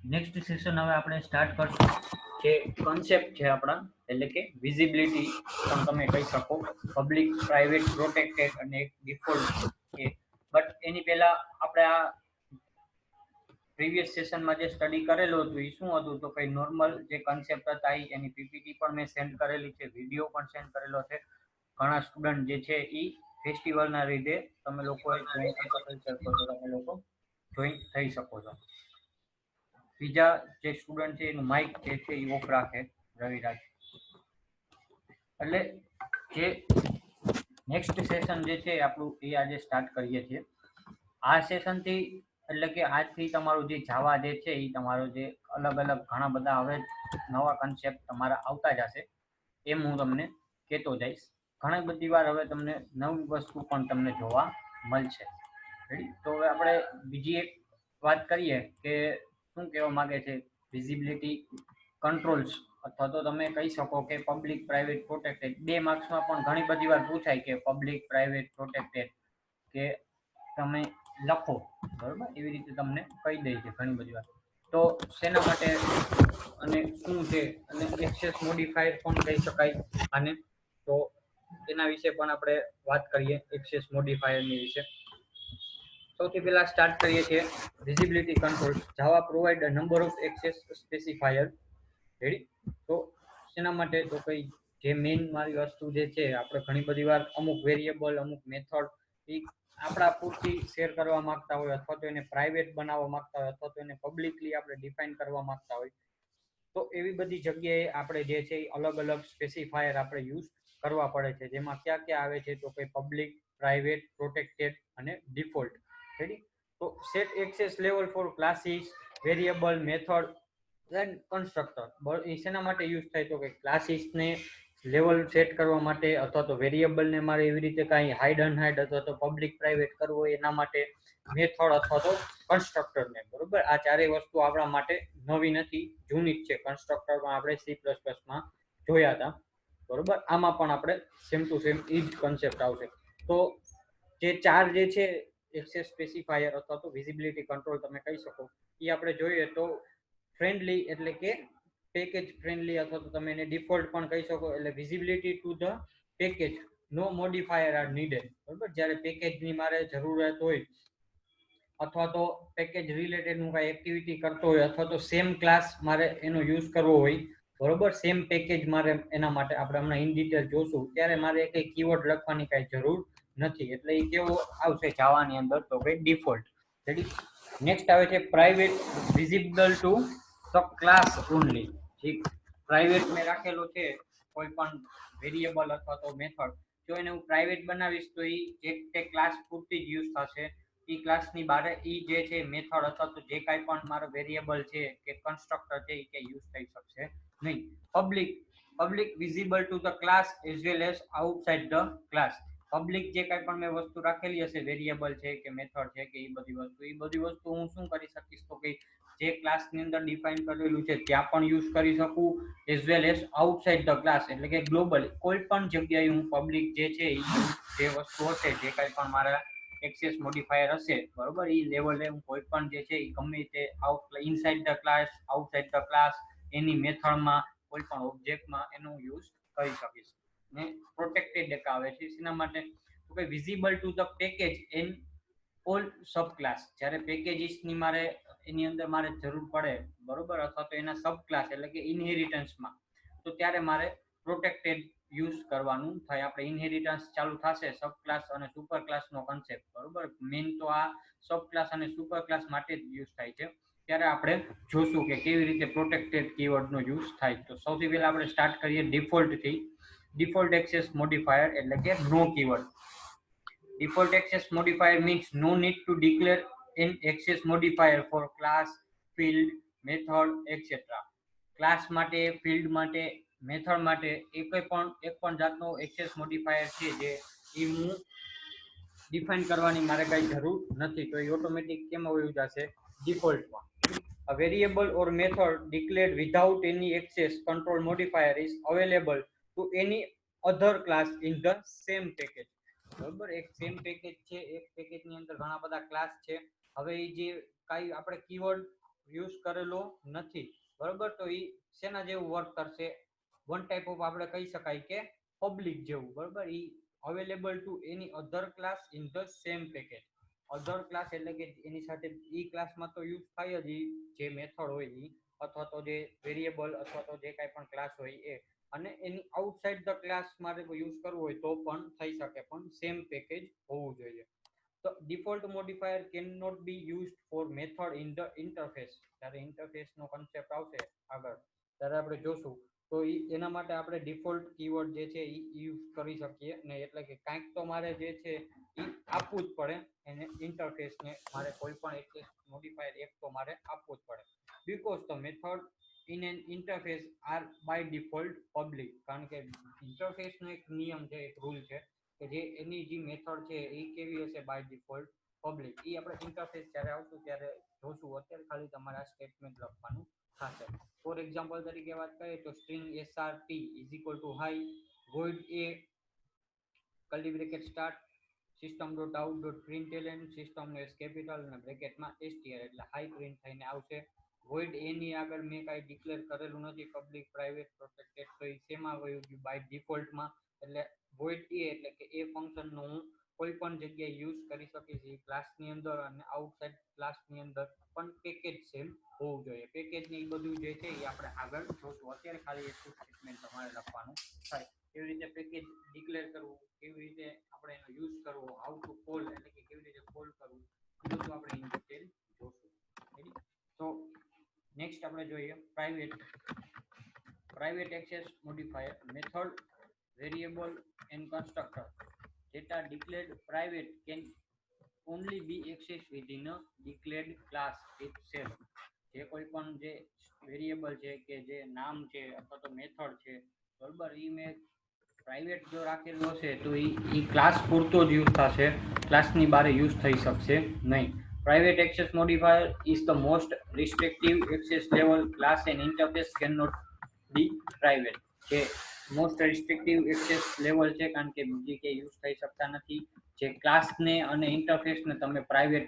Next session હવે આપણે start કરશું જે કોન્સેપ્ટ છે આપણા, એટલે કે વિઝિબિલિટી પણ તમે કહી શકો, પબ્લિક પ્રાઇવેટ પ્રોટેક્ટેડ અને એક ડિફોલ્ટ છે. બટ એની પહેલા આપણે આ પ્રીવિયસ સેશનમાં જે સ્ટડી કરેલું હતું એ શું હતું, તો કંઈ નોર્મલ જે કન્સેપ્ટ હતા એની પીપીટી પણ મેં સેન્ડ કરેલી છે, વિડીયો પણ સેન્ડ કરેલો છે. ઘણા સ્ટુડન્ટ જે છે એ ફેસ્ટિવલના લીધે તમે લોકોએ જોઈન થઈ શકો છો, તમે લોકો જોઈન થઈ શકો છો. બીજા જે સ્ટુડન્ટ છે એનું માઇક જે છે એ ઓફ રાખે રવિરાજ. એટલે જે નેક્સ્ટ સેશન જે છે આપણું એ આજે સ્ટાર્ટ કરીએ છીએ. આ સેશનથી એટલે કે આજથી તમારું જે જાવા જે છે એ તમારો જે અલગ અલગ ઘણા બધા હવે નવા કન્સેપ્ટ તમારા આવતા જશે, એમ હું તમને કહેતો જઈશ. ઘણી બધી વાર હવે તમને નવી વસ્તુ પણ તમને જોવા મળશે. રેડી? તો હવે આપણે બીજી એક વાત કરીએ કે શું કહેવા માંગે છે વિઝિબિલિટી કંટ્રોલ્સ, અથવા તો તમે કહી શકો કે પબ્લિક પ્રાઇવેટ પ્રોટેક્ટેડ. 2 માર્ક્સમાં પણ ઘણી બધી વાર પૂછાય કે પબ્લિક પ્રાઇવેટ પ્રોટેક્ટેડ કે તમે લખો, બરોબર, એવી રીતે તમને કહી દે છે ઘણી બધી વાર. તો શેના માટે અને શું છે, અને એક્સેસ મોડિફાયર પણ કહી શકાય આને. તો એના વિશે પણ આપણે વાત કરીએ, એક્સેસ મોડિફાયરની વિશે. સૌથી પહેલા સ્ટાર્ટ કરીએ છીએ visibility control. Java provide a number of access specifier. Ready? તો શેના માટે, તો કઈ જે મેઇન મારી વસ્તુ જે છે, આપણે ઘણી બધી વાર અમુક વેરિયેબલ, અમુક મેથડ એ આપણા પૂરતી શેર કરવા માંગતા હોય, અથવા તો એને પ્રાઇવેટ બનાવવા માંગતા હોય, અથવા તો એને પબ્લિકલી આપણે ડિફાઇન કરવા માંગતા હોય, તો એવી બધી જગ્યાએ આપણે જે છે એ અલગ અલગ સ્પેસિફાયર આપણે યુઝ કરવા પડે છે. જેમાં ક્યાં ક્યાં આવે છે, તો કે પબ્લિક, પ્રાઇવેટ, પ્રોટેક્ટેડ અને ડિફોલ્ટ. રેડી? તો set access level for classes, variable, method and constructor. એ શેના માટે યુઝ થાય, તો કે ક્લાસીસને લેવલ સેટ કરવા માટે, અથવા તો વેરિયેબલને મારે એવી રીતે કાંઈ હાઇડ અનહાઇડ અથવા તો પબ્લિક પ્રાઇવેટ કરવું હોય એના માટે, મેથડ અથવા તો કન્સ્ટ્રક્ટરને. બરોબર, આ ચારેય વસ્તુ આપણા માટે નવી નથી, જૂની જ છે. કન્સ્ટ્રક્ટરમાં આપણે C++માં જોયા હતા, બરોબર. આમાં પણ આપણે સેમ ટુ સેમ એ જ કન્સેપ્ટ આવશે. તો જે ચાર જે છે એક્સેસ સ્પેસિફાયર અથવા તો વિઝિબિલિટી કંટ્રોલ તમે કહી શકો, એ આપણે જોઈએ તો ફ્રેન્ડલી એટલે કે પેકેજ ફ્રેન્ડલી, અથવા તો તમે એને ડિફોલ્ટ પણ કહી શકો. એટલે visibility to the package, no modifier are needed. બરોબર, જ્યારે પેકેજની મારે જરૂરત હોય, અથવા તો પેકેજ રિલેટેડ હું કાંઈ એક્ટિવિટી કરતો હોય, અથવા તો સેમ ક્લાસ મારે એનો યુઝ કરવો હોય, બરોબર, સેમ પેકેજ મારે એના માટે આપણે હમણાં ઇન ડિટેલ જોશું, ત્યારે મારે કંઈ કીવર્ડ લખવાની કાંઈ જરૂર નથી. એટલે એ કેવો આવશે જાવાની અંદર, તો કે ડિફોલ્ટ. રેડી? નેક્સ્ટ આવે છે private visible to the class only. જે પ્રાઇવેટ મેં રાખેલો છે કોઈ પણ વેરિયેબલ અથવા તો મેથડ, જો એને હું પ્રાઇવેટ બનાવીશ તો એ એક ક્લાસ પૂરતી જ યુઝ થશે. એ ક્લાસની બહાર એ જે છે મેથડ અથવા તો જે કાંઈ પણ મારો વેરિયેબલ છે કે કન્સ્ટ્રક્ટર છે એ કે યુઝ થઈ શકશે નહીં. Public visible to the class as well as outside the class. Public જે કાંઈ પણ મેં વસ્તુ રાખેલી હશે, વેરિયેબલ છે કે મેથડ છે કે એ બધી વસ્તુ હું શું કરી શકીશ, તો કે જે ક્લાસની અંદર ડિફાઇન કરેલું છે ત્યાં પણ યુઝ કરી શકું, as well as outside the class, એટલે કે ગ્લોબલ કોઈ પણ જગ્યાએ હું પબ્લિક જે છે જે વસ્તુ હશે, જે કાંઈ પણ મારા એક્સેસ મોડિફાયર હશે, બરોબર, એ લેવલે હું કોઈ પણ જે છે એ ગમે તે inside the class, outside the class, any મેથડમાં, કોઈ પણ ઓબ્જેક્ટમાં એનો યુઝ કરી શકીશ. ને પ્રોટેક્ટેડ એક આવે છે, એના માટે તો કે visible to the package and all subclass. જ્યારે પેકેજીસની મારે એની અંદર મારે જરૂર પડે, બરોબર, અથવા તો એના સબ ક્લાસ એટલે કે ઇનહેરિટન્સમાં, તો ત્યારે મારે પ્રોટેક્ટેડ યુઝ કરવાનું થાય. આપણે ઇનહેરિટન્સ ચાલુ થશે સબ ક્લાસ અને સુપર ક્લાસનો કન્સેપ્ટ, બરોબર. મેઇન તો આ સબ ક્લાસ અને સુપર ક્લાસ માટે જ યુઝ થાય છે. ત્યારે આપણે જોશું કે કેવી રીતે પ્રોટેક્ટેડ કીવર્ડનો યુઝ થાય. તો સૌથી પહેલા આપણે સ્ટાર્ટ કરીએ ડિફોલ્ટથી. ડિફોલ્ટ એક્સેસ મોડિફાયર એટલે કે નો keyword. Default access modifier means no need to declare an access modifier for class, field, method, etc. Class માટે, ફિલ્ડ માટે, મેથડ માટે એક પણ જાતનો એક્સેસ મોડિફાયર છે જે એ હું ડિફાઇન કરવાની મારે કઈ જરૂર નથી. તો એ ઓટોમેટિક કેમાં વયું જશે? ડિફોલ્ટમાં. A variable or method declared without any access control modifier is available to any other class in the same package. બરોબર, એક સેમ પેકેજ છે, એક પેકેજની અંદર ઘણા બધા ક્લાસ છે. હવે એ જે કાંઈ આપણે કીવર્ડ યુઝ કરેલો નથી, બરોબર. તો એ શેના જેવું વર્ક કરશે? વન ટાઈપ ઓફ આપણે કહી શકાય કે પબ્લિક જેવું, બરોબર. એ available to any other class in the same package. Other class એટલે કે એની સાથે ઈ ક્લાસમાં તો યુઝ થાય જ જે મેથડ હોય એ, અથવા તો જે વેરિયેબલ અથવા તો જે કાંઈ પણ ક્લાસ હોય એ, અને એની આઉટસાઇડ ધ ક્લાસ મારે યુઝ કરવું હોય તો પણ થઈ શકે, પણ સેમ પેકેજ હોવું જોઈએ. તો default modifier can not be used for method in the interface. જ્યારે ઇન્ટરફેસનો કન્સેપ્ટ આવશે આગળ ત્યારે આપણે જોશું, તો એના માટે આપણે ડિફોલ્ટ કીવર્ડ જે છે એ યુઝ કરી શકીએ નહીં. એટલે કે કાંઈક તો મારે જે છે એ આપવું જ પડે એને, ઇન્ટરફેસને મારે કોઈ પણ એક્સેસ મોડિફાયર એક તો મારે આપવું જ પડે. Because the method in an interface are by default public. કારણ કે ઇન્ટરફેસનો એક નિયમ છે, એક રૂલ છે કે જે એની જે મેથડ છે એ કેવી હશે? By default public. એ આપણે ઇન્ટરફેસ જ્યારે આવતું ત્યારે જોશું. અત્યારે ખાલી તમારે આ સ્ટેટમેન્ટ લખવાનું થશે. ફોર એક્ઝામ્પલ તરીકે વાત કરીએ તો string SRT is equal two high void a curly bracket start system.out.println સિસ્ટમનો એસ કેપિટલ અને બ્રેકેટમાં str એટલે હાઈ પ્રિન્ટ થઈને આવશે. void a ની આગળ મેં કાંઈ ડિક્લેર કરેલું નથી, પબ્લિક, પ્રાઇવેટ, પ્રોટેક્ટેડ. તો એ શેમાં વયું ગયું? બાય ડિફોલ્ટમાં. એટલે void a એટલે કે એ ફંક્શનનો હું કોઈ પણ જગ્યાએ યુઝ કરી શકીશ એ ક્લાસની અંદર અને આઉટસાઇડ ક્લાસની અંદર, પણ પેકેજ સેમ હોવું જોઈએ. પેકેજ ને એ બધું જે છે એ આપણે આગળ જોશું. અત્યારે ખાલી એટલું સ્ટેટમેન્ટ તમારે લખવાનું થાય. કેવી રીતે પેકેજ ડિક્લેર કરવું, કેવી રીતે આપણે એનો યુઝ કરવો, હાઉ ટુ કોલ એટલે કે કેવી રીતે કોલ કરવું, એ બધું આપણે ઇન ડિટેલ જોશું. તો નેક્સ્ટ આપણે જોઈએ private access modifier method variable and constructor. Data declared private can only be access within a declared class itself. જે કોઈ પણ જે વેરિયેબલ છે કે જે નામ છે અથવા તો મેથડ છે, બરોબર, એ મેં પ્રાઇવેટ જો રાખેલું હશે તો એ ક્લાસ પૂરતો જ યુઝ થશે, ક્લાસની બહાર યુઝ થઈ શકશે નહીં. Private access modifier is the most restrictive access level class and interface can not be private. કે મોસ્ટ રિસ્ટ્રિક્ટિવ એક્સેસ લેવલ છે, કારણ કે બીજી કે યુઝ થઈ શકતા નથી. જે ક્લાસને અને ઇન્ટરફેસને તમે પ્રાઇવેટ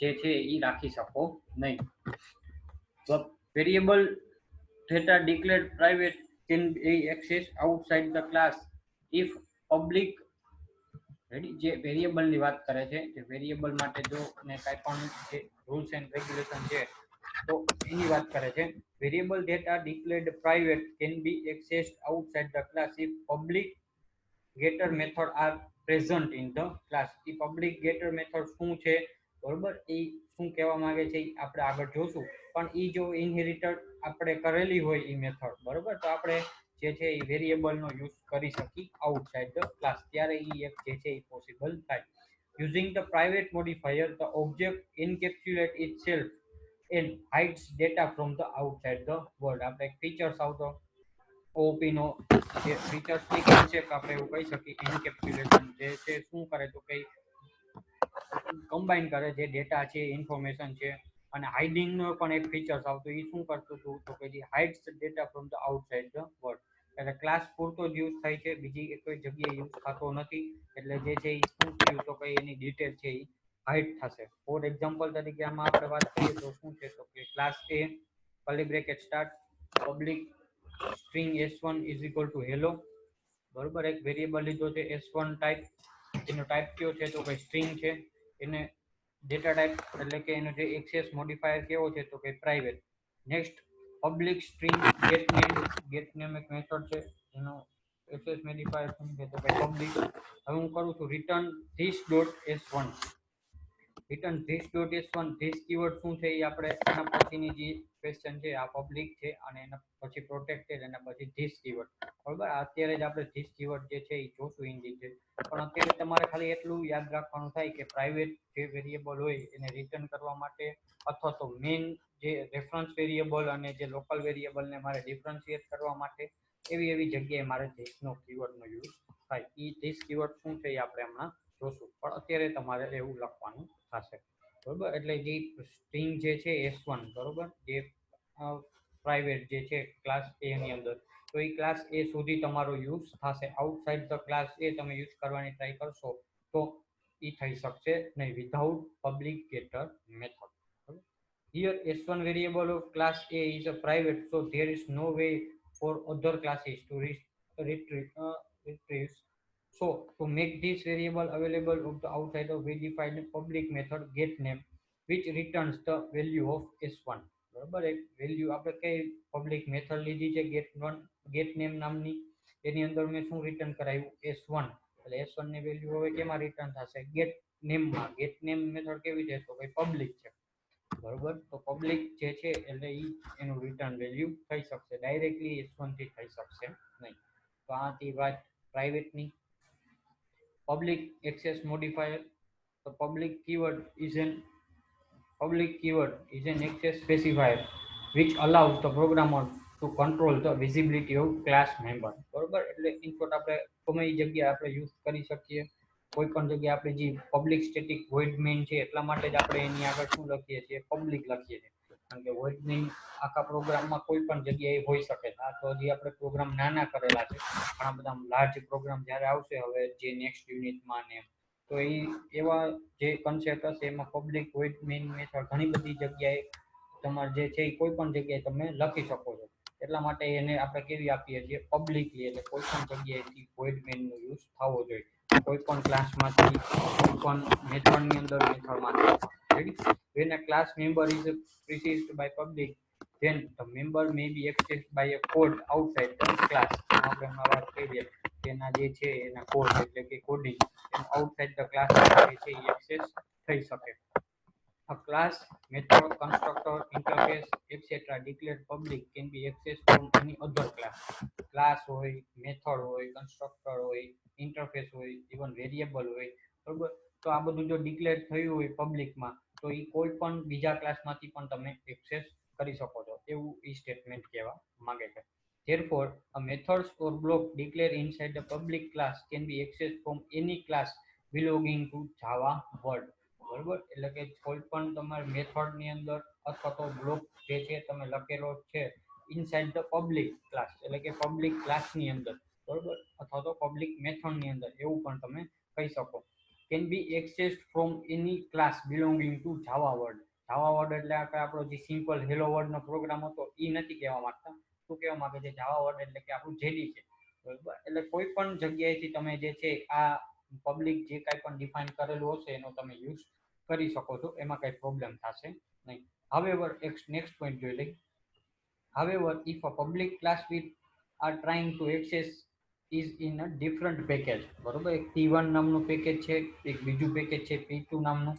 જે છે એ રાખી શકો નહીં. તો variable data declared private can be accessed outside the class if public. જે વેરિયેબલની વાત કરે છે, જે વેરિયેબલ માટે જો ને કાંઈ પણ જે રૂલ્સ એન્ડ રેગ્યુલેશન છે તો એની વાત કરે છે. Variable data declared private can be accessed outside the class if public getter method are present in the class. એ પબ્લિક getter method શું છે, બરોબર, એ શું કહેવા માંગે છે એ આપણે આગળ જોશું. પણ એ જો ઇનહેરિટેડ આપણે કરેલી હોય એ મેથડ, બરોબર, તો આપણે જે છે એ વેરિયેબલનો યુઝ કરી શકીએ આઉટસાઇડ ધ ક્લાસ, ત્યારે એ એક જે છે એ પોસિબલ થાય. Using the private modifier the object encapsulate itself and hides data from the outside the world. આપણે એક ફીચર્સ આવતો ઓપીનો જે ફીચર્સની કોન્સેપ્ટ આપણે એવું કહી શકીએ. એન્કેપ્સ્યુલેશન જે છે શું કરે તો કે કમ્બાઈન કરે જે ડેટા છે, ઇન્ફોર્મેશન છે. અને હાઇડિંગનો પણ એક ફીચર્સ આવતું, એ શું કરતું હતું તો કે જે hides data from the outside the world. એટલે ક્લાસ પૂરતો જ યુઝ થાય છે, બીજી કોઈ જગ્યાએ યુઝ થતો નથી. એટલે જે છે એ શું થયું તો કે એની ડિટેલ છે એ હાઇડ થશે. ફોર એક્ઝામ્પલ તરીકે આમાં આપણે વાત કરીએ તો શું છે તો કે class A curly bracket start public string s1 is equal two hello, બરોબર. એક વેરિયેબલ લીધો છે s1 ટાઈપ, એનો ટાઈપ કયો છે તો કે સ્ટ્રિંગ છે. એને ડેટા ટાઈપ એટલે કે એનો જે એક્સેસ મોડિફાયર કેવો છે તો કે private. Next public string get name એક મેથડ છે, એનો એક્સેસ મોડિફાયર શું છે તો કે પબ્લિક. હવે હું કરું છું return this dot s1. Return this dot s1, this keyword શું છે એ આપણે એના પછીની જે ક્વેશ્ચન છે આ પબ્લિક છે, અને એના પછી પ્રોટેક્ટેડ, અને પછી ધીસ કીવર્ડ, બરોબર. અત્યારે જ આપણે ધીસ કીવર્ડ જે છે એ જોશું ઇન ડિટેલ. પણ અત્યારે તમારે ખાલી એટલું યાદ રાખવાનું થાય કે પ્રાઇવેટ જે વેરિયેબલ હોય એને રિટર્ન કરવા માટે, અથવા તો મેઇન જે રેફરન્સ વેરિયેબલ અને જે લોકલ વેરિયેબલને મારે ડિફરન્શિએટ કરવા માટે એવી જગ્યાએ મારે ધીસનો કીવર્ડનો યુઝ થાય. એ ધીસ કીવર્ડ શું છે એ આપણે હમણાં જોશું, પણ અત્યારે તમારે એવું લખવાનું થશે, બરોબર. એટલે જે સ્ટ્રિંગ જે છે s1, બરોબર, જે પ્રાઇવેટ જે છે ક્લાસ એ ની અંદર, તો એ ક્લાસ એ સુધી તમારો યુઝ થશે. આઉટસાઇડ ધ ક્લાસ એ તમે યુઝ કરવાની ટ્રાય કરશો તો એ થઈ શકશે નહીં without public getter method. here s1 variable of class A is a private, so there is no way for other classes to retrieve. So to make this variable available of the outside of we define a public method getName which returns the value of s1. બરાબર, એક value આપણે કઈ public method લીધી છે getName નામની, એની અંદર મેં શું રિટર્ન કરાવ્યું s1, એટલે s1 ની વેલ્યુ હવે કેમાં રિટર્ન થશે getName માં. getName મેથડ કેવી છે તો ભાઈ પબ્લિક છે, બરોબર. તો પબ્લિક જે છે એટલે ઈ એનું રિટર્ન વેલ્યુ થઈ શકશે, ડાયરેક્ટલી s1 થી થઈ શકશે નહીં. તો આ હતી વાત પ્રાઇવેટની. public access modifier. The public keyword is an access specifier which allows the programmer to control the visibility of class member. બરોબર, એટલે ઇનપુટ આપણે ગમે એ જગ્યાએ આપણે યુઝ કરી શકીએ. કોઈ પણ જગ્યાએ આપણે જે પબ્લિક સ્ટેટિક વોઇડ મેઇન છે એટલા માટે જ આપણે એની આગળ શું લખીએ છીએ પબ્લિક લખીએ છીએ, કારણ કે વોઇડ મેઇન આખા પ્રોગ્રામમાં કોઈ પણ જગ્યાએ હોઈ શકે. આ તો હજી આપણે પ્રોગ્રામ નાના કરેલા છે, ઘણા બધા લાર્જ પ્રોગ્રામ જ્યારે આવશે હવે જે નેક્સ્ટ યુનિટમાં ને, તો એ એવા જે કન્સેપ્ટ હશે એમાં પબ્લિક વોઇડ મેઇન મેથડ ઘણી બધી જગ્યાએ તમારે જે છે એ કોઈ પણ જગ્યાએ તમે લખી શકો છો. એટલા માટે એને આપણે કેવી આપીએ છીએ પબ્લિકલી, એટલે કોઈ પણ જગ્યાએથી વોઇડ મેઇનનો યુઝ થવો જોઈએ, કોઈ પણ ક્લાસમાંથી કોઈ પણ મેથડની અંદર મેથડમાંથી. Ready? when a class member is preceded by public, then the member may be accessed by a code outside the class. આપણે વાત કરીએ તેના જે છે એના કોડ એટલે કે કોડિંગ outside the class જે છે એ એક્સેસ થઈ શકે. A class, method, constructor, interface, etc. declared public can be accessed from any other class. Class હોય, method હોય, constructor હોય, interface હોય, even variable હોય, બરોબર. તો આ બધું જો ડિક્લેર થયું હોય પબ્લિકમાં તો એ કોઈ પણ બીજા ક્લાસમાંથી પણ તમે એક્સેસ કરી શકો છો, એવું એ સ્ટેટમેન્ટ કહેવા માંગે છે. Therefore, a methods or block declared inside the public class can be accessed from any class belonging to Java world. બરોબર, એટલે કે કોઈ પણ તમારે મેથડની અંદર અથવા તો બ્લોક જે છે તમે લખેલો છે ઇનસાઇડ ધ પબ્લિક ક્લાસ, એટલે કે પબ્લિક ક્લાસની અંદર, બરોબર, અથવા તો પબ્લિક મેથડની અંદર, એવું પણ તમે કહી શકો. Can be accessed from any class belonging to Java world. Java world એટલે આપણો જે સિમ્પલ હેલો વર્ડનો પ્રોગ્રામ હતો એ નથી કહેવા માંગતા. શું કહેવા માંગે છે જાવા વર્ડ એટલે કે આપણું જેડી છે, બરોબર. એટલે કોઈ પણ જગ્યાએથી તમે જે છે આ પબ્લિક જે કાંઈ પણ ડિફાઇન કરેલું હશે એનો તમે યુઝ કરી શકો છો, એમાં કઈ પ્રોબ્લેમ થશે નહીં. However, next point જોઈ લઈ. However, if a public class we are trying to access is in a different package, બરોબર, એક P1 નામનું પેકેજ છે, એક બીજું પેકેજ છે P2 નામનું,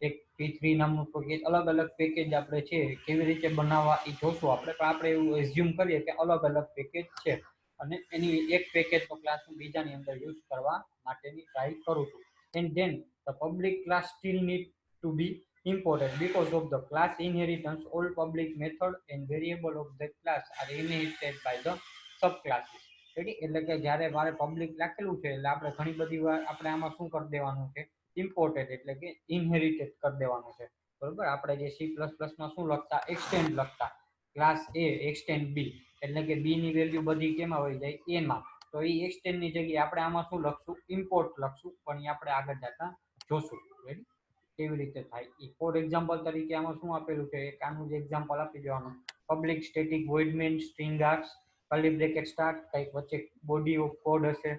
એક P3 નામનું પેકેજ, અલગ અલગ પેકેજ આપણે છે કેવી રીતે બનાવવા એ જોશું આપણે, પણ આપણે એવું એઝ્યુમ કરીએ કે અલગ અલગ પેકેજ છે અને એની એક પેકેજનો ક્લાસ હું બીજાની અંદર યુઝ કરવા માટેની ટ્રાય કરું છું. And then the public class still need to be imported because of the class inheritance. All public method and variable of that class are inherited by the subclasses. એટલે કે જ્યારે મારે પબ્લિક લખેલું છે એટલે આપણે ઘણી બધી વાર આપણે આમાં શું કરી દેવાનું છે ઇમ્પોર્ટેડ એટલે કે ઇનહેરિટેડ કરી દેવાનું છે, બરોબર. આપણે જે C++માં શું લખતા એક્સટેન્ડ લખતા, ક્લાસ A એક્સટેન્ડ B, એટલે કે B ની વેલ્યુ બધી કેમાં હોય જાય એમાં, તો એ એક્સટેન્ડ ની જગ્યાએ આપણે આમાં શું લખશું ઇમ્પોર્ટ લખશું, પણ એ આપણે આગળ જતા જોશું. રેડી? કેવી રીતે થાય એ. ફોર એક્ઝામ્પલ તરીકે આમાં શું આપેલું છે એક આનું જ એક્ઝામ્પલ આપી દેવાનું. Public static void main string arcs curly bracket start, કંઈક વચ્ચે બોડી ઓફ કોડ હશે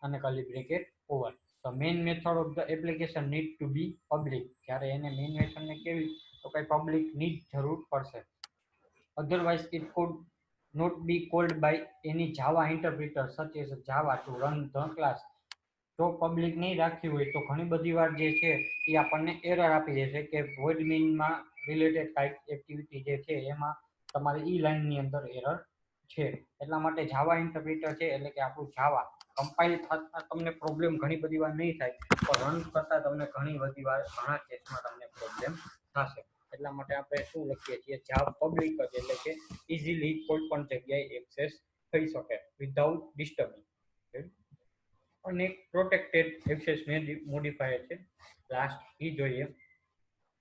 અને curly bracket over. The main method of the application need to be public. જ્યારે એને મેઇન મેથડને કેવી તો કઈ પબ્લિક ની જરૂર પડશે. Otherwise it could not be called by any Java interpreter such as Java to run the class. જો પબ્લિક નહીં રાખ્યું હોય તો ઘણી બધી વાર જે છે એ આપણને એરર આપી દેશે કે વોઇડ મેઇનમાં રિલેટેડ ટાઈપ એક્ટિવિટી જે છે એમાં તમારી ઈ લાઇનની અંદર એરર છે. એટલા માટે જાવા ઇન્ટરપ્રિટર છે એટલે કે આપણું જાવા કમ્પાઇલ થતા તમને પ્રોબ્લેમ ઘણી બધી વાર નહીં થાય, પણ રન કરતા તમને ઘણી બધી વાર ઘણા કેસમાં તમને પ્રોબ્લેમ થશે. એટલા માટે આપણે શું લખીએ છીએ જાવા પબ્લિક જ, એટલે કે ઇઝીલી કોઈ પણ જગ્યાએ એક્સેસ થઈ શકે વિધાઉટ ડિસ્ટર્બિંગ. અને પ્રોટેક્ટેડ એક્સેસ મોડિફાયર છે લાસ્ટ એ જોઈએ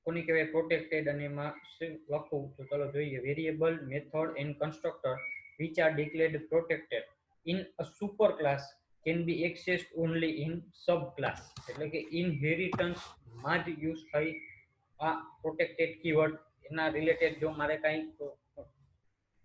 કોની કહેવાય પ્રોટેક્ટેડ, અને એમાં શું લખવું તો ચલો જોઈએ. Variable method and constructor which are declared protected in a super class can be accessed only in subclass. એટલે કે ઇનહેરિટન્સ માં જ યુઝ થઈ આ પ્રોટેક્ટેડ કીવર્ડ એના રિલેટેડ જો મારે કંઈ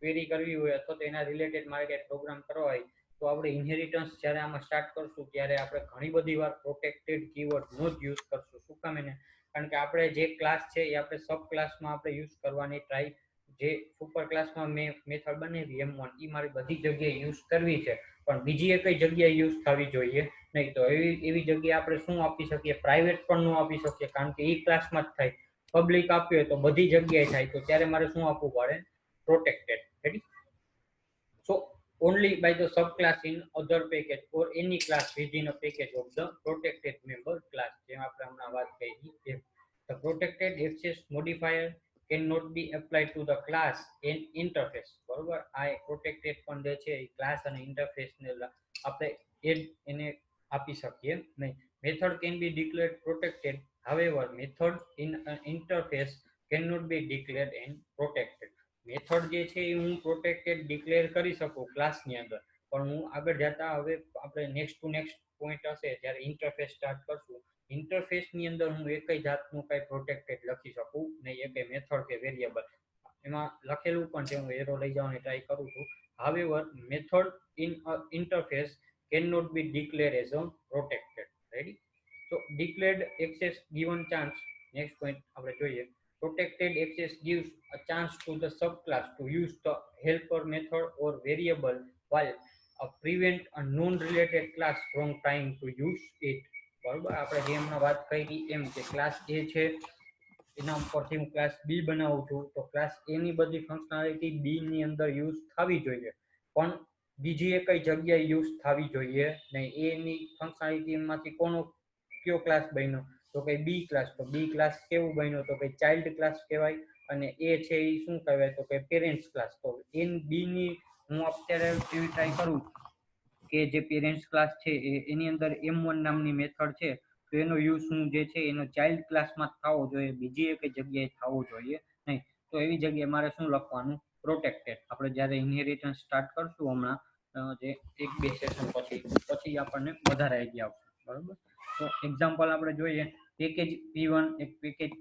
ક્વેરી કરવી હોય અથવા તો એના રિલેટેડ મારે કંઈ પ્રોગ્રામ કરવા હોય તો આપણે ઇનહેરિટન્સ જ્યારે આમાં સ્ટાર્ટ કરશું ત્યારે આપણે ઘણી બધી વાર પ્રોટેક્ટેડ કીવર્ડનો જ યુઝ કરશું. શું કામ એને? કારણ કે આપણે જે ક્લાસ છે એ આપણે સબ ક્લાસમાં આપણે યુઝ કરવાની ટ્રાય, જે સુપર ક્લાસમાં મેં મેથડ બનાવી M1 એ મારી બધી જગ્યાએ યુઝ કરવી છે, પણ બીજી એકઈ જગ્યાએ યુઝ થવી જોઈએ નહીં. તો એવી જગ્યાએ આપણે શું આપી શકીએ? પ્રાઇવેટ પણ ન આપી શકીએ, કારણ કે એ ક્લાસમાં જ થાય. પબ્લિક આપ્યો હોય તો બધી જગ્યાએ થાય, તો ત્યારે મારે શું આપવું પડે? protected. Ready? So only by the subclass in other package or any class within a package of the protected member class. જેમ આપણે હમણાં વાત કરી એમ, the protected access modifier cannot be applied to the class and interface. બરોબર, આ protected પણ જે છે એ ક્લાસ અને ઇન્ટરફેસ ને આપણે એને આપી શકીએ નહીં. Method can be declared protected, however method in an interface cannot be declared and protected. Method જે છે એ હું પ્રોટેક્ટેડ ડિક્લેર કરી શકું ક્લાસની અંદર, પણ હું આગળ જતા હવે આપણે નેક્સ્ટ ટુ નેક્સ્ટ પોઈન્ટ હશે જ્યારે ઇન્ટરફેસ સ્ટાર્ટ કરશું, ઇન્ટરફેસની અંદર હું એકઈ જાતનું કાંઈ પ્રોટેક્ટેડ લખી શકું નહીં, એકઈ મેથડ કે વેરિયેબલ. એમાં લખેલું પણ છે, હું એરો લઈ જવાની ટ્રાય કરું છું. however method in interface cannot be declared as a protected. ready? so declared access given chance, next point આપણે જોઈએ. protected access gives a chance to the subclass to use the helper method or variable, while prevent a non-related class from trying to use it. બરોબર, આપણે જે હમણાં વાત કરી એમ કે class A છે એના ઉપરથી હું ક્લાસ B બનાવું છું, તો ક્લાસ A ની બધી ફંક્શનાલિટી B ની અંદર યુઝ થવી જોઈએ, પણ બીજી એકઈ જગ્યાએ યુઝ થવી જોઈએ નહીં. એની ફંક્શનાલિટીમાંથી કયો ક્લાસ બન્યો? તો કે બી ક્લાસ. તો બી ક્લાસ કેવું બન્યો? તો કે ચાઇલ્ડ ક્લાસ કહેવાય, અને એ છે એ શું કહેવાય? તો કે પેરેન્ટ્સ ક્લાસ. તો બી ની હું અત્યારે એવી ટ્રાય કરું કે જે પેરેન્ટ્સ ક્લાસ છે એની અંદર M1 નામની મેથડ છે, તો એનો યુઝ હું જે છે એનો ચાઇલ્ડ ક્લાસમાં થવો જોઈએ, બીજી એક જગ્યાએ થવો જોઈએ નહીં. તો એવી જગ્યાએ મારે શું લખવાનું? પ્રોટેક્ટેડ. આપણે જ્યારે ઇનહેરિટન્સ સ્ટાર્ટ કરશું હમણાં જે 1-2 સેશન પછી આપણને વધારે આઈડિયા આવશે. બરોબર, તો એક્ઝામ્પલ આપણે જોઈએ. પેકેજ P1, એક પેકેજ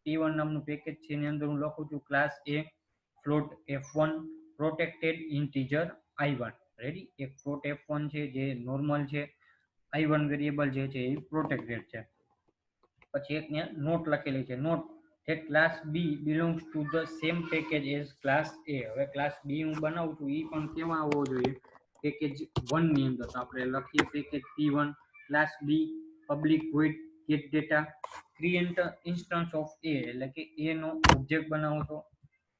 P1 નામનું પેકેજ છે, એની અંદર હું લખું છું class A float F1 protected integer I1. Ready? એક float F1 છે જે નોર્મલ છે, I1 વેરિયેબલ જે છે એ પ્રોટેક્ટેડ છે. પછી એક ને નોટ લખેલી છે, not that class B belongs to the same package as class A. હવે ક્લાસ B હું બનાવું છું એ પણ કેવા હોવો જોઈએ? પેકેજ 1 ની અંદર. તો આપણે લખીએ package P1 class B public void get data create instance of A, એટલે કે A નો ઓબ્જેક્ટ બનાવો છો.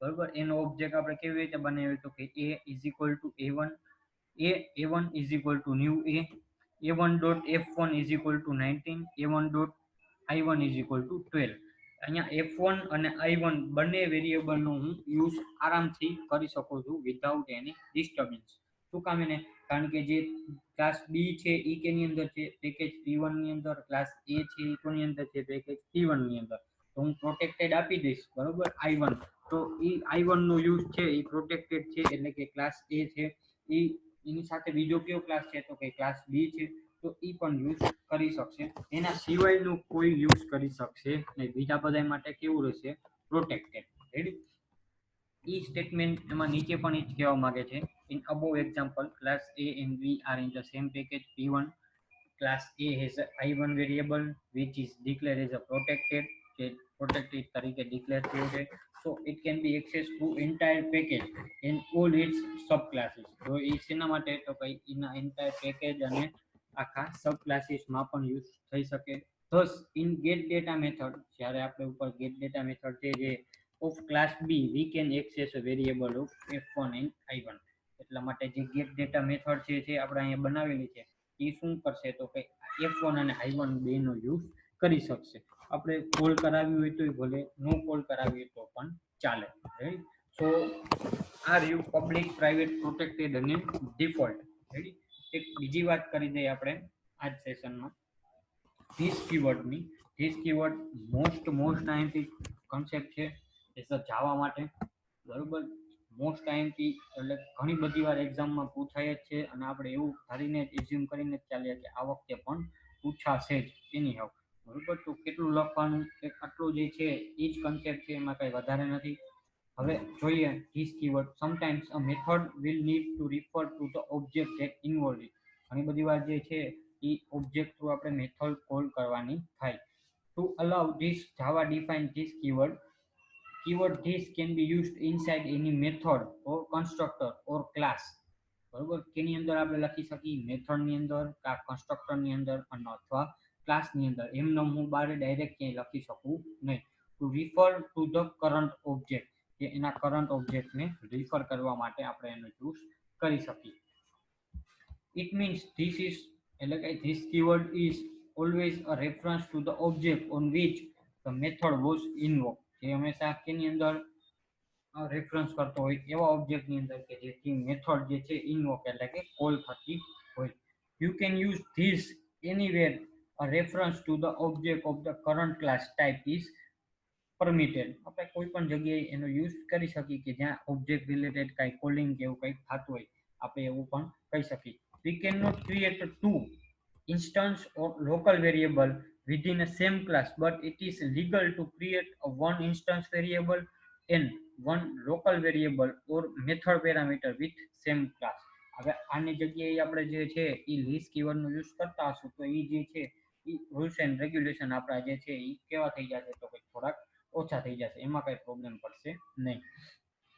બરોબર, એનો ઓબ્જેક્ટ આપણે કેવી રીતે બનાવીએ? તો કે A is equal to A1, A1 is equal to new A1 dot F1 is equal to 19, A1 dot I1 is equal to 12. અહીંયા F1 અને I1 બંને વેરિયેબલનો હું યુઝ આરામથી કરી શકું છું વિધાઉટ એની ડિસ્ટર્બન્સ. શું કામ એને? કારણ કે જે ક્લાસ B છે એ કેની અંદર છે? પેકેજ P1 ની અંદર. ક્લાસ A છે એ કોની અંદર છે? પેકેજ P1 ની અંદર. તો હું પ્રોટેક્ટેડ આપી દઈશ, બરોબર, I1. તો એ I1 નો યુઝ છે એ પ્રોટેક્ટેડ છે, એટલે કે ક્લાસ A છે એની સાથે બીજો કયો ક્લાસ છે? તો કે ક્લાસ B છે, તો એ પણ યુઝ કરી શકશે. એના સિવાયનું કોઈ યુઝ કરી શકશે નહીં. બીજા બધા માટે કેવું રહેશે? પ્રોટેક્ટેડ. રેડી? ઈ સ્ટેટમેન્ટ એમાં નીચે પણ એ જ કહેવા માંગે છે. in above example class A and B are in the same package P1. class A has a I1 variable which is declared as a protected, જે protected તરીકે ડિક્લેર થયું છે. so it can be accessed to entire package and all its subclasses. તો એ શેના માટે? તો ભાઈ એના entire package અને આખા subclasses માં પણ યુઝ થઈ શકે. thus in get data method, જ્યારે આપણે ઉપર get data method છે જે of class B we can access a variable of F1 and I1. એટલા માટે જે get data method છે જે આપણે અહીંયા બનાવેલી છે એ શું કરશે? તો કે F1 અને I1 બેનો યુઝ કરી શકશે. આપણે કોલ કરાવી હોય તો ભલે, નો કોલ કરાવીએ તો પણ ચાલે. રાઈટ? સો આ રહ્યું પબ્લિક, પ્રાઇવેટ, પ્રોટેક્ટેડ અને ડિફોલ્ટ. રેડી? એક બીજી વાત કરી દઈએ આપણે આજ સેશનમાં ધીસ કીવર્ડની. This keyword most IMP concept છે એઝ અ જાવા માટે. બરોબર, મોસ્ટ આઈએમપી એટલે ઘણી બધી વાર એક્ઝામમાં પૂછાય જ છે, અને આપણે એવું ધારીને એઝ્યુમ કરીને જ ચાલીએ કે આ વખતે પણ પૂછાશે જ એની હાવ. બરોબર. તો કેટલું લખવાનું એક આટલું જે છે એ જ કન્સેપ્ટ છે, એમાં કંઈ વધારે નથી. હવે જોઈએ this keyword. Sometimes a method will need to refer to the object that involve it. ઘણી બધી વાર જે છે એ ઓબ્જેક્ટ થ્રુ આપણે મેથડ કોલ કરવાની થાય. To allow this Java define this keyword. Keyword this can be used inside any method or constructor or class. બરોબર. કેની અંદર આપણે લખી શકીએ? મેથડની અંદર, કા કન્સ્ટ્રક્ટરની અંદર, અને અથવા ક્લાસની અંદર. એમને હું બારે ડાયરેક્ટ ક્યાંય લખી શકું નહીં. To refer to the current object, કે એના કરંટ ઓબ્જેક્ટને રિફર કરવા માટે આપણે એનો યુઝ કરી શકીએ. ઇટ મીન્સ ધીસ ઇઝ, એટલે કે this keyword is always a reference to the object on which the method was invoke. જે હંમેશા કેની અંદર રેફરન્સ કરતો હોય એવા ઓબ્જેક્ટની અંદર કે જેથી મેથડ જે છે ઇન્વોક એટલે કે કોલ થતી હોય. You can use this anywhere. A reference to the object of the current class type is permitted. આપણે કોઈ પણ જગ્યાએ એનો યુઝ કરી શકીએ કે જ્યાં ઓબ્જેક્ટ રિલેટેડ કાંઈ કોલિંગ કે એવું કંઈક થતું હોય, આપણે એવું પણ કહી શકીએ. We can not create to instance or local variable within a same class, but it is legal to create a one instance variable and one local variable or method parameter with same class. હવે આની જગ્યાએ આપણે જે છે એ list કીવર્ડનો use કરતા હશું તો એ જે છે એ રૂલ્સ એન્ડ રેગ્યુલેશન આપણા જે છે એ કેવા થઈ જશે તો કંઈક થોડાક ઓછા થઈ જશે, એમાં કંઈ પ્રોબ્લેમ પડશે નહીં.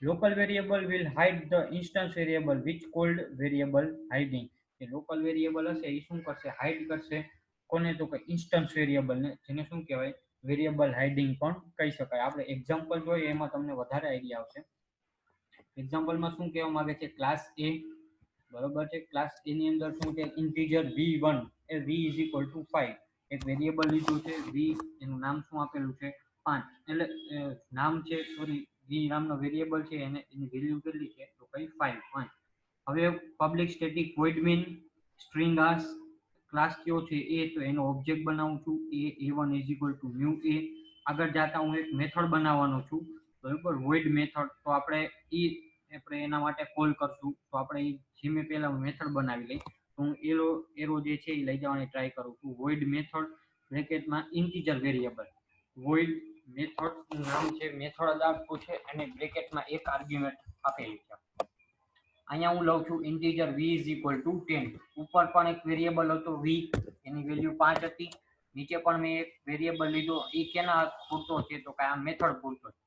Local variable will hide the instance variable which called variable hiding. કે લોકલ વેરિયેબલ હશે એ શું કરશે? હાઇડ કરશે. કોને? તો કે ઇન્સ્ટન્સ વેરિયેબલને, જેને શું કહેવાય? વેરિયેબલ હાઇડિંગ પણ કહી શકાય. આપણે એક્ઝામ્પલ જોઈએ એમાં તમને વધારે આઈડિયા આવશે. એક્ઝામ્પલમાં શું કહેવા માંગે છે? ક્લાસ એ, બરોબર છે. ક્લાસ એ ની અંદર શું છે? Integer v1 A v is equal two 5. એક વેરિયેબલ લીધું છે v, એનું નામ શું આપેલું છે? 5. એટલે નામ છે, સોરી, v નામનો વેરિયેબલ છે, એને એની વેલ્યુ કેટલી છે? તો કઈ 5. હવે public static void main string આસ ક્લાસ કયો છે એ, તો એનો ઓબ્જેક્ટ બનાવું છું a1 is equal to new a. આગળ જતા હું એક મેથડ બનાવવાનો છું, બરોબર, વોઇડ મેથડ. તો આપણે એના માટે કોલ કરશું. તો આપણે જે મેં પહેલા મેથડ બનાવી લઈ, તો હું એરો જે છે એ લઈ જવાની ટ્રાય કરું છું. વોઇડ મેથડ બ્રેકેટમાં ઇન્ટીજર વેરિયેબલ. વોઇડ મેથડ નામ છે, મેથડ આપવું છે, અને બ્રેકેટમાં એક આર્ગ્યુમેન્ટ આપેલી છે. અહીંયા હું લઉં છું integer v is equal two 10. ઉપર પણ એક વેરિયેબલ હતો v, એની વેલ્યુ 5 હતી. નીચે પણ મેં એક વેરિયેબલ લીધો, એ કેના પૂરતો છે? તો કે આ મેથડ પૂરતો છે,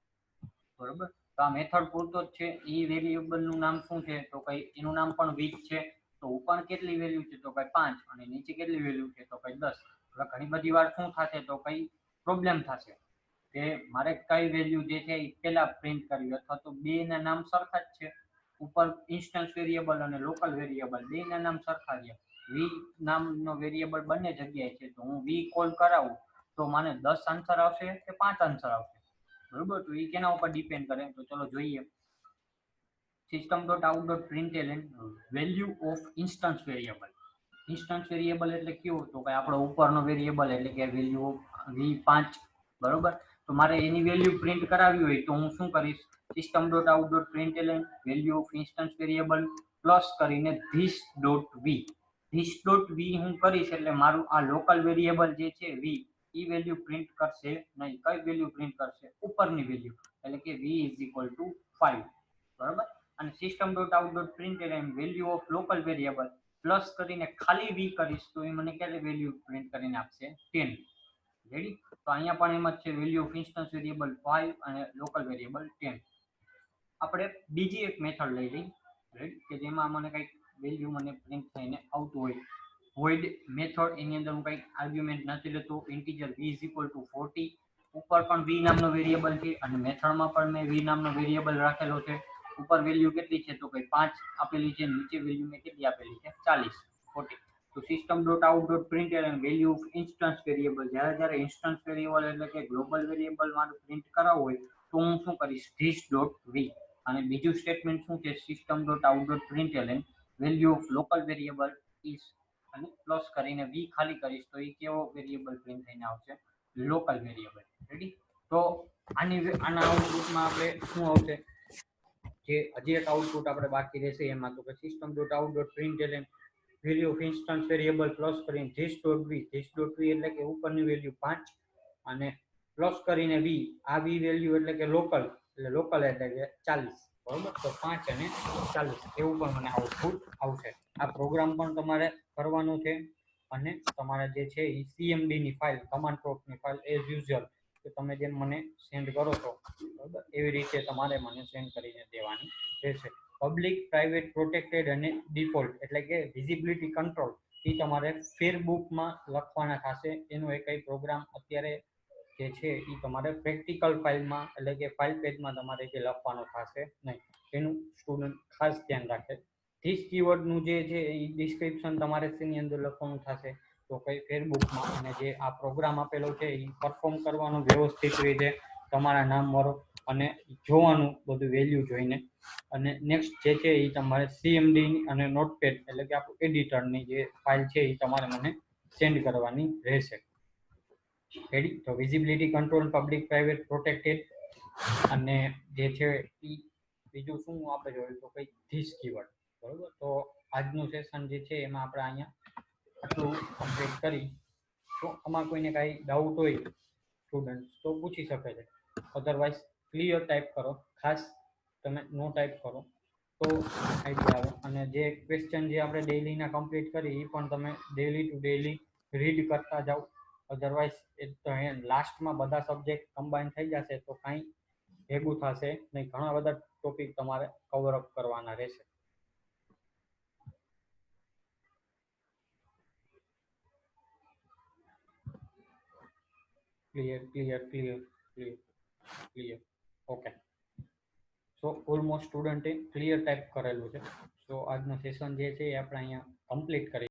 બરોબર. તો આ મેથડ પૂરતો જ છે. એ વેરિયેબલનું નામ શું છે? તો કઈ એનું નામ પણ v છે. તો ઉપર કેટલી વેલ્યુ છે? તો કઈ 5. અને નીચે કેટલી વેલ્યુ છે? તો કઈ 10. હવે ઘણી બધી વાર શું થશે? તો કઈ પ્રોબ્લેમ થશે કે મારે કઈ વેલ્યુ જે છે એ પહેલા પ્રિન્ટ કરવી, અથવા તો બે ના નામ સરખા જ છે. ઉપર ઇન્સ્ટન્સ વેરિયેબલ અને લોકલ વેરિયેબલ બેના નામ સરખા છે. વી નામનો વેરિયેબલ બંને જગ્યાએ છે, તો હું વી કોલ કરાવું તો મને 10 આન્સર આવશે કે 5 આન્સર આવશે, બરોબર. તો એ કેના ઉપર ડિપેન્ડ કરે? તો ચલો જોઈએ. system.out.println value of instance variable. Instance variable એટલે કેવું? તો કે આપણો ઉપરનો વેરિયેબલ એટલે કે વેલ્યુ v5, બરોબર. તો મારે એની વેલ્યુ પ્રિન્ટ કરાવવી હોય તો હું શું કરીશ? system.out.println value of instance variable plus કરીને this.v. this.v હું કરીશ એટલે મારું આ લોકલ વેરિયેબલ જે છે v, એ વેલ્યુ પ્રિન્ટ કરશે નહીં. કઈ વેલ્યુ પ્રિન્ટ કરશે? ઉપરની વેલ્યુ, એટલે કે v ઇઝ ઇક્વલ ટુ 5, બરોબર. અને system.out.println value of local variable plus કરીને ખાલી v કરીશ તો એ મને કેટલી વેલ્યુ પ્રિન્ટ કરીને આપશે? 10. રેડી? તો અહીંયા પણ એમ જ છે, વેલ્યુ ઓફ ઇન્સ્ટન્સ વેરિયેબલ 5 અને લોકલ વેરિયેબલ 10. આપણે બીજી એક મેથડ લઈ લઈ, રાઈટ, કે જેમાં મને કંઈક વેલ્યુ મને પ્રિન્ટ થઈને આવતું હોય. વોઇડ મેથડ, એની અંદર હું કંઈક આર્ગ્યુમેન્ટ નથી લેતો. Integer v is equal two 40. ઉપર પણ v નામનો વેરિયેબલ છે, અને મેથડમાં પણ મેં v નામનો વેરિયેબલ રાખેલો છે. ઉપર વેલ્યુ કેટલી છે? તો કંઈ 5 આપેલી છે. નીચે વેલ્યુ મેં કેટલી આપેલી છે? 40, 40. તો system.out.println value of instance variable, જ્યારે ઇન્સ્ટન્સ વેરિયેબલ એટલે કે ગ્લોબલ વેરિયેબલ મારું પ્રિન્ટ કરાવવું હોય તો હું શું કરીશ? this.v. અને બીજું સ્ટેટમેન્ટ શું છે? system.out.println value of local variable is, અને પ્લસ કરીને v ખાલી કરીશ તો એ કેવો વેરિયેબલ પ્રિન્ટ થઈને આવશે? Local variable. રેડી? તો આના આઉટપુટમાં આપણે શું આવશે? જે હજી એક આઉટપુટ આપણે બાકી રહેશે એમાં, તો કે system.out.println value of instance variable plus કરીને ધીસ.વી એટલે કે ઉપરની વેલ્યુ 5 અને પ્લસ કરીને વી, આ વી વેલ્યુ એટલે કે લોકલ એટલે કે 40, બરોબર. તો 5 અને 40 એવું પણ મને આઉટપુટ આવશે. આ પ્રોગ્રામ પણ તમારે કરવાનો છે અને તમારે જે છે એ CMD ની ફાઇલ, કમાન્ડ પ્રોમ્પ્ટની ફાઇલ એઝ યુઝ્યુઅલ કે તમે જેમ મને સેન્ડ કરો છો, બરાબર, એવી રીતે તમારે મને સેન્ડ કરીને દેવાની રહેશે. પબ્લિક, પ્રાઇવેટ, પ્રોટેક્ટેડ અને ડિફોલ્ટ એટલે કે વિઝિબિલિટી કંટ્રોલ એ તમારે ફેરબુકમાં લખવાના થશે. એનો એક પ્રોગ્રામ અત્યારે જે છે એ તમારે પ્રેક્ટિકલ ફાઇલમાં એટલે કે ફાઇલ પેજમાં તમારે જે લખવાનો થશે નહીં. એનું સ્ટુડન્ટ ખાસ ધ્યાન રાખે. ધીસ કીવર્ડનું જે છે એ ડિસ્ક્રિપ્શન તમારે તેની અંદર લખવાનું થશે. તો કઈ ફેરબુકમાં અને જે આ પ્રોગ્રામ આપેલો છે એ પરફોર્મ કરવાનું વ્યવસ્થિત રીતે તમારા નામ વાળો અને જોવાનું બધું વેલ્યુ જોઈને. અને નેક્સ્ટ જે છે એ તમારે CMD અને નોટપેડ એટલે કે આપણું એડિટરની જે ફાઇલ છે એ તમારે મને સેન્ડ કરવાની રહેશે. રેડી? તો visibility control, public, private, protected અને જે છે એ બીજું શું આપણે જોયું તો કઈ ધીસ કીવર્ડ, બરોબર. તો આજનું સેશન જે છે એમાં આપણે અહીંયા આટલું કમ્પ્લીટ કરી. તો આમાં કોઈને કાંઈ ડાઉટ હોય સ્ટુડન્ટ તો પૂછી શકે છે. અધરવાઇઝ ક્લિયર ટાઈપ કરો, ખાસ તમે નો ટાઈપ કરો તો આઈડિયા આવે. અને જે ક્વેશ્ચન જે આપણે ડેઈલીના કમ્પ્લીટ કરી એ પણ તમે ડેઈલી ટુ ડેઈલી રીડ કરતા જાઓ. અધરવાઇઝ એ તો લાસ્ટમાં બધા સબ્જેક્ટ કમ્બાઈન થઈ જશે તો કાંઈ ભેગું થશે નહીં. ઘણા બધા ટોપિક તમારે કવર અપ કરવાના રહેશે. ક્લિયર. ઓકે. સો ઓલમોસ્ટ સ્ટુડન્ટે ક્લિયર ટાઈપ કરેલું છે. સો આજનું સેશન જે છે એ આપણે અહીંયા કમ્પ્લીટ કરી.